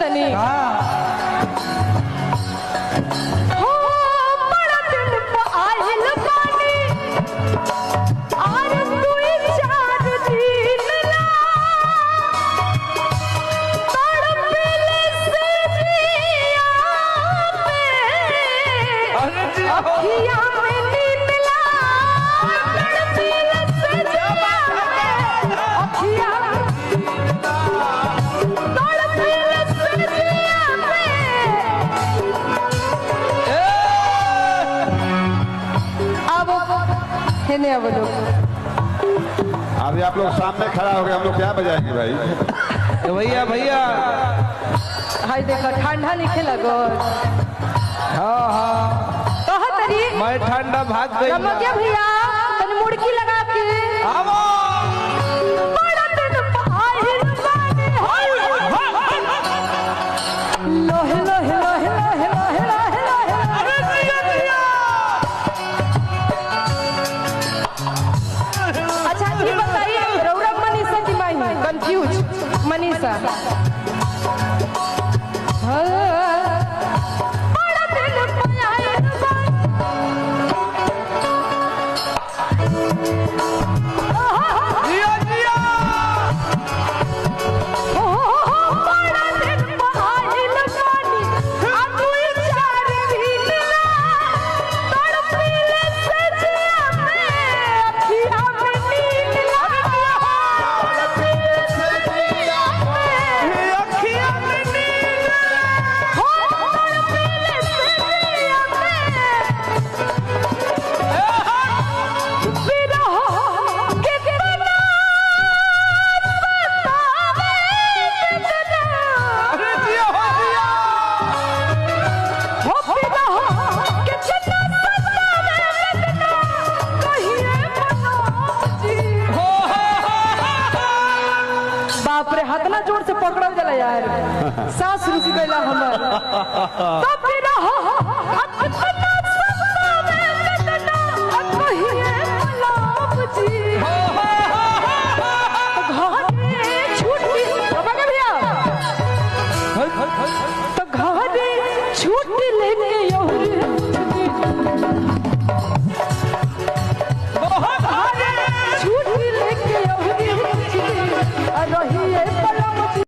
तनी अभी आप लोग सामने खड़ा हो गए, हम लोग क्या बजाएंगे भाई? भैया भैया हाय देखो ठंडा नहीं लगो। हाँ हाँ कहा तरी मैं ठंडा भाग गई क्या भैया तनी मुड़की लगा के आवो बड़ा दिन पाहिल बानी लोहे लोहे लोहे लोहे लोहे लोहे लोहे अरे भैया भैया अच्छा ये बताइए रौरा मनीषा की माई कंफ्यूज मनीषा हाथ ना जोर से पकड़ल जला यार सांस रुक गया हमर तब भी रहो तो घरे छुट्टी लेके